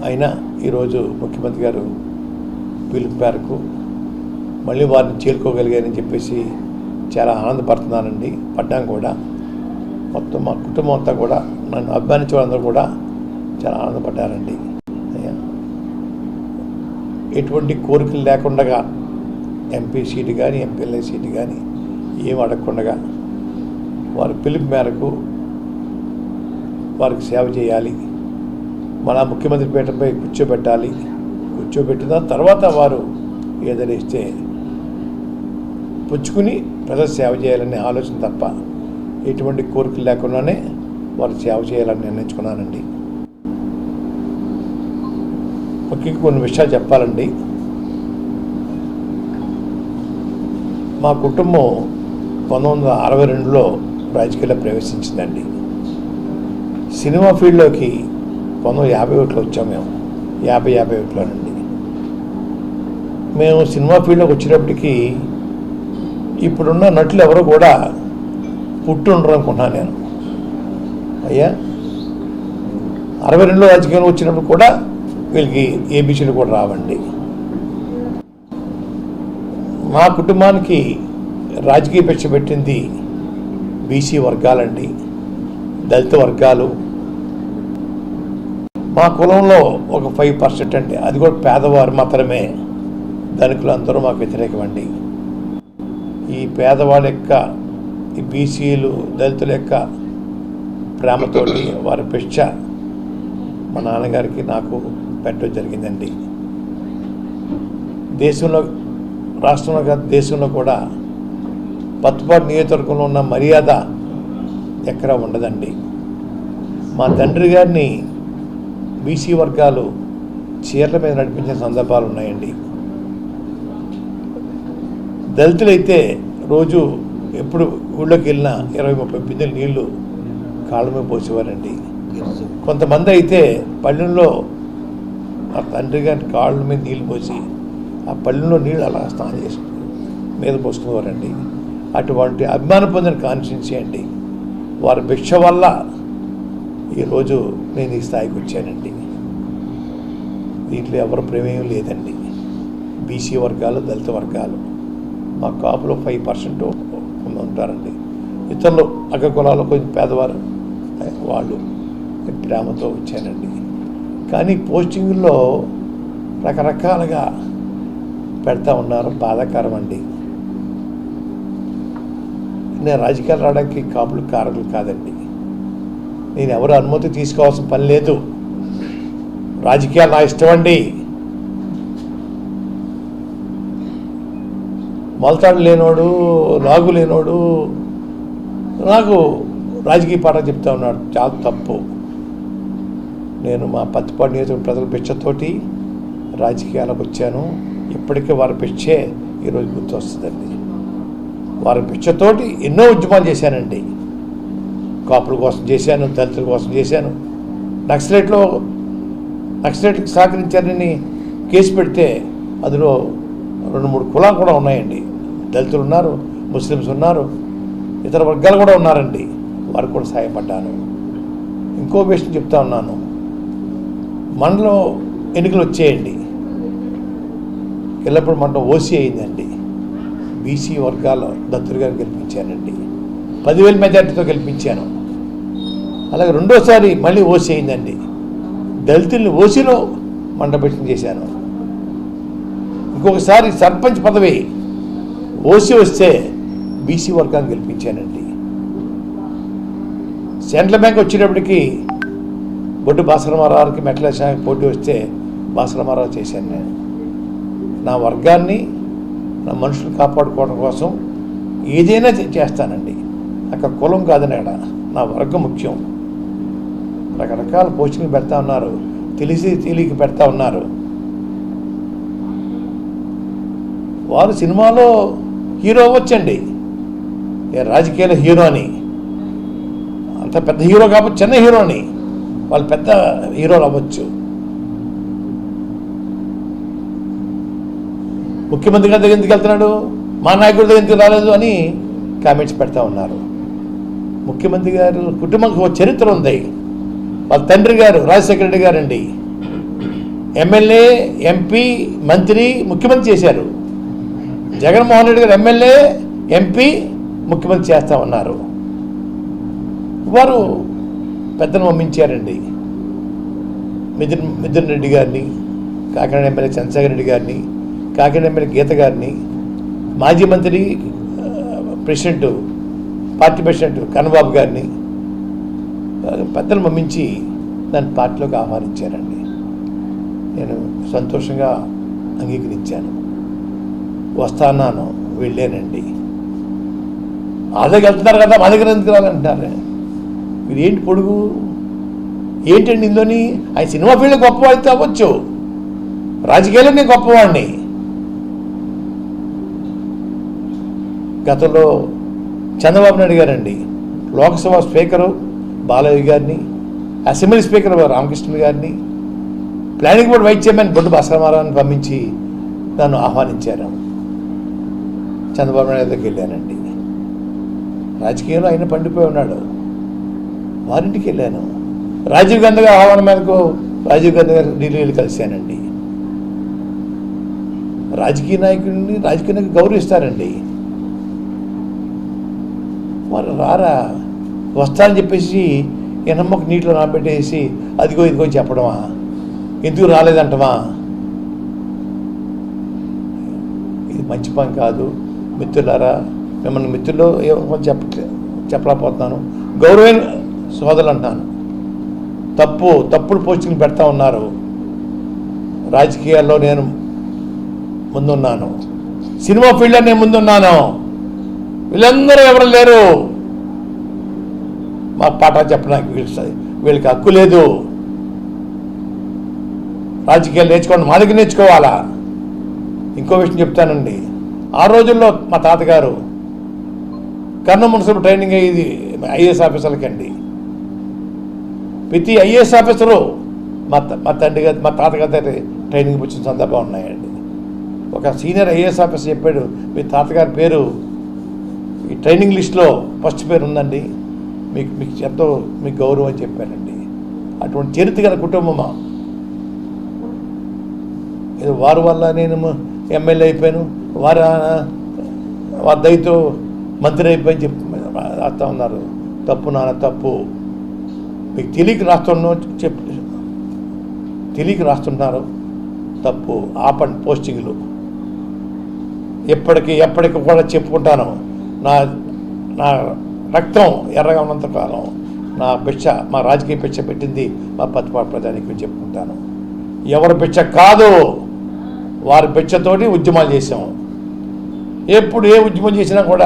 అయినా ఈరోజు ముఖ్యమంత్రి గారు పిలుపు మేరకు మళ్ళీ వారిని చేరుకోగలిగారని చెప్పేసి చాలా ఆనందపడుతున్నానండి. పడ్డాం కూడా మొత్తం మా కుటుంబం అంతా కూడా నన్ను అభిమానించే వాళ్ళందరూ కూడా చాలా ఆనందపడ్డారండి. ఎటువంటి కోరికలు లేకుండా ఎంపీ సీటు కానీ ఎంపీఎల్ఏ సీటు కానీ ఏం అడగకుండా వారి పిలుపు మేరకు వారికి సేవ చేయాలి, మన ముఖ్యమంత్రి పీఠంపై కూర్చోబెట్టిన తర్వాత వారు ఏదైనా ఇస్తే పుచ్చుకుని ప్రజలు సేవ చేయాలనే ఆలోచన తప్ప ఎటువంటి కోరికలు లేకుండానే వారు సేవ చేయాలని నిర్ణయించుకున్నానండి. ముఖ్యంగా కొన్ని విషయాలు చెప్పాలండి. మా కుటుంబం 1962లో రాజకీయాల్లో ప్రవేశించిందండి. సినిమా ఫీల్డ్లోకి 1951లో వచ్చాము. మేము 51లోనండి. మేము సినిమా ఫీల్డ్లోకి వచ్చేటప్పటికి ఇప్పుడున్న నటులు ఎవరు కూడా పుట్టి ఉండరు అనుకుంటున్నాను నేను. అయ్యా 62లో రాజకీయంలో వచ్చినప్పుడు కూడా వీళ్ళకి ఏబీసీలు కూడా రావండి. మా కుటుంబానికి రాజకీయ భిక్ష పెట్టింది బీసీ వర్గాలండి, దళిత వర్గాలు. మా కులంలో ఒక 5% అండి, అది కూడా పేదవారు మాత్రమే. ధనికులు అందరూ మాకు వ్యతిరేకమండి. ఈ పేదవాళ్ళ యొక్క ఈ బీసీలు దళితుల యొక్క ప్రేమతోటి వారి భిక్ష మా నాన్నగారికి నాకు పెట్టడం జరిగిందండి. దేశంలో, రాష్ట్రంలో కాదు దేశంలో కూడా పత్తిపాడు నియోజకవర్గంలో ఉన్న మర్యాద ఎక్కడ ఉండదండి. మా తండ్రి గారిని బీసీ వర్గాలు చీరల మీద నడిపించిన సందర్భాలు ఉన్నాయండి. దళితులైతే రోజు ఎప్పుడు ఊళ్ళోకి వెళ్ళినా 20-30 బిందెలు నీళ్లు కాళ్ళ మీద పోసేవారండి. కొంతమంది అయితే పళ్ళెంలో ఆ తండ్రి గారి కాళ్ళ మీద నీళ్ళు పోసి ఆ పళ్ళెంలో నీళ్ళు అలా స్నానం చేసి మీద పోసుకునేవారండి. అటువంటి అభిమానం పొందిన కాన్స్టిట్యున్సీ అండి. వారి భిక్ష వల్ల ఈరోజు నేను ఈ స్థాయికి వచ్చానండి. దీంట్లో ఎవరు ప్రమేయం లేదండి. బీసీ వర్గాలు, దళిత వర్గాలు, మా కాపులో 5% ఉంటారండి. ఇతరులు అగ్ర కులాల్లో కొంచెం పేదవారు, వాళ్ళు ప్రేమతో వచ్చానండి. కానీ పోస్టింగుల్లో రకరకాలుగా పెడతా ఉన్నారు, బాధాకరం అండి. నేను రాజకీయాలు రావడానికి కాపులు కారకులు కాదండి. నేను ఎవరు అనుమతి తీసుకోవాల్సిన పని లేదు. రాజకీయాలు నా ఇష్టం అండి. మొలతాడు లేనోడు, లాగు లేనోడు నాకు రాజకీయ పాఠం చెప్తా ఉన్నాడు, చాలా తప్పు. నేను మా పత్తిపాడు నియోజకవర్గ ప్రజల భిక్షతోటి రాజకీయాలకు వచ్చాను. ఇప్పటికే వారి భిక్షే ఈరోజు గుర్తు వస్తుందండి. వారి భిక్షతోటి ఎన్నో ఉద్యమాలు చేశానండి. కాపుల కోసం చేశాను, దళితుల కోసం చేశాను. నక్సలైట్కి సహకరించారని కేసు పెడితే అందులో 2-3 కులాలు కూడా ఉన్నాయండి. దళితులు ఉన్నారు, ముస్లిమ్స్ ఉన్నారు, ఇతర వర్గాలు కూడా ఉన్నారండి. వారికి కూడా సహాయపడ్డాను. ఇంకో విషయం చెప్తా ఉన్నాను. మండలం ఎన్నికలు వచ్చేయండి, ఎల్లప్పుడు మండలం ఓసీ అయిందండి. బీసీ వర్గాల దత్తులు గారు గెలిపించానండి. 10,000 మెజార్టీతో గెలిపించాను. అలాగే రెండోసారి మళ్ళీ ఓసీ అయిందండి. దళితుల్ని ఓసీలో మండపెట్టం చేశాను. ఇంకొకసారి సర్పంచ్ పదవి ఓసీ వస్తే బీసీ వర్గాన్ని గెలిపించానండి. సెంట్రల్ బ్యాంక్ వచ్చేటప్పటికి బొడ్డు భాస్కరరావుకి మెట్లేసానికి పోటీ వస్తే భాస్కరరావు చేశాను. నేను నా వర్గాన్ని, నా మనుషులు కాపాడుకోవడం కోసం ఏదైనా చేస్తానండి. అక్కడ కులం కాదని అక్కడ నా వర్గం ముఖ్యం. రకరకాల పోస్టింగ్లు పెడతా ఉన్నారు, తెలియక పెడతా ఉన్నారు. వారు సినిమాలో హీరో అవ్వచ్చండి, రాజకీయాల హీరో అని. అంత పెద్ద హీరో కాబట్టి చిన్న హీరోని, వాళ్ళు పెద్ద హీరోలు అవ్వచ్చు. ముఖ్యమంత్రి గారి దగ్గర ఎందుకు వెళ్తున్నాడు, మా నాయకుడి దగ్గర ఎందుకు రాలేదు అని కామెంట్స్ పెడతా ఉన్నారు. ముఖ్యమంత్రి గారు కుటుంబంకి ఒక చరిత్ర ఉంది. వాళ్ళ తండ్రి గారు రాజశేఖర రెడ్డి గారండి ఎమ్మెల్యే, ఎంపీ, మంత్రి, ముఖ్యమంత్రి చేశారు. జగన్మోహన్ రెడ్డి గారు ఎమ్మెల్యే, ఎంపీ, ముఖ్యమంత్రి చేస్తూ ఉన్నారు. వారు పెద్దను పంపించారండి. మిథున్ రెడ్డి గారిని, కాకినాడ ఎమ్మెల్యే చంద్రశేఖర్ రెడ్డి గారిని, కాకినాడ ఎమ్మెల్యే గీత గారిని, మాజీ మంత్రి ప్రెసిడెంట్, పార్టీ ప్రెసిడెంట్ కన్నబాబు గారిని పెద్దలు పంపించి నన్ను పార్టీలోకి ఆహ్వానించారండి. నేను సంతోషంగా అంగీకరించాను. వస్తాను, వెళ్ళానండి. ఆదాకి వెళ్తున్నారు కదా, మా దగ్గర ఎందుకు రాలంటున్నారు. మీరు ఏంటి పొడుగు ఏంటండి ఇందులోని? ఆయన సినిమా ఫీల్డ్ గొప్పవాడితే అవ్వచ్చు, రాజకీయాల్లో నేను గొప్పవాడిని. గతంలో చంద్రబాబు నాయుడు గారండి లోక్సభ స్పీకరు బాలయ్య గారిని, అసెంబ్లీ స్పీకర్ రామకృష్ణ గారిని, ప్లానింగ్ బోర్డు వైస్ చైర్మన్ బొడ్డు భాస్కరరావుని పంపించి నన్ను ఆహ్వానించారు. చంద్రబాబు నాయుడు దగ్గరికి వెళ్ళానండి. రాజకీయంలో ఆయన పండిపోయి ఉన్నాడు. వారింటికి వెళ్ళాను. రాజీవ్ గాంధీ గారి ఆహ్వానం మేరకు రాజీవ్ గాంధీ గారు ఢిల్లీలో కలిశానండి. రాజకీయ నాయకుడిని గౌరవిస్తారండి. వారు రారా, వస్తానని చెప్పేసి ఎనమ్మకు నీటిలో నానబెట్టేసి అదిగో ఇదిగో చెప్పడమా, ఎందుకు రాలేదంటమా, ఇది మంచి పని కాదు. మిత్రులారా, మిమ్మల్ని మిత్రుల్లో చెప్పలేకపోతున్నాను, గౌరవమైన సోదరులు అంటున్నాను. తప్పుడు పోస్టింగ్ పెడతా ఉన్నారు. రాజకీయాల్లో నేను ముందున్నాను, సినిమా ఫీల్డ్లో నేను ముందున్నాను. వీళ్ళందరూ ఎవరు లేరు మా పాఠ చెప్పడానికి. వీళ్ళకి హక్కు లేదు. రాజకీయాలు నేర్చుకోండి, మా దగ్గర నేర్చుకోవాలా. ఇంకో విషయం చెప్తానండి. ఆ రోజుల్లో మా తాతగారు కర్నూలు మున్సిపల్ ట్రైనింగ్ అయ్యేది ఐఏఎస్ ఆఫీసర్లకండి. ప్రతి ఐఏఎస్ ఆఫీసరు మా తండ్రి గారు, మా తాతగారి దగ్గర ట్రైనింగ్ వచ్చిన సందర్భం ఉన్నాయండి. ఒక సీనియర్ ఐఏఎస్ ఆఫీసర్ చెప్పాడు, మీ తాతగారి పేరు ఈ ట్రైనింగ్ లిస్ట్లో ఫస్ట్ పేరు ఉందండి, మీకు ఎంతో మీకు గౌరవం అని చెప్పారండి. అటువంటి చరిత్ర గల కుటుంబమా. ఏదో వారి వల్ల నేను ఎమ్మెల్యే అయిపోయాను, వారి దయతో మంత్రి అయిపోయి చెప్పి రాస్తా ఉన్నారు. తప్పు నాన్న, తప్పు. మీకు తెలియక రాస్తున్నారు, తప్పు. ఆపండి పోస్టింగ్లు. ఎప్పటికి కూడా చెప్పుకుంటాను, నా రక్తం ఎర్రగా ఉన్నంత కాలం మా రాజకీయ భిక్ష పెట్టింది మా పత్తిపాటి ప్రధానికి చెప్పుకుంటాను. ఎవరి భిక్ష కాదు, వారి భిక్షతోటి ఉద్యమాలు చేసాము. ఎప్పుడు ఏ ఉద్యమం చేసినా కూడా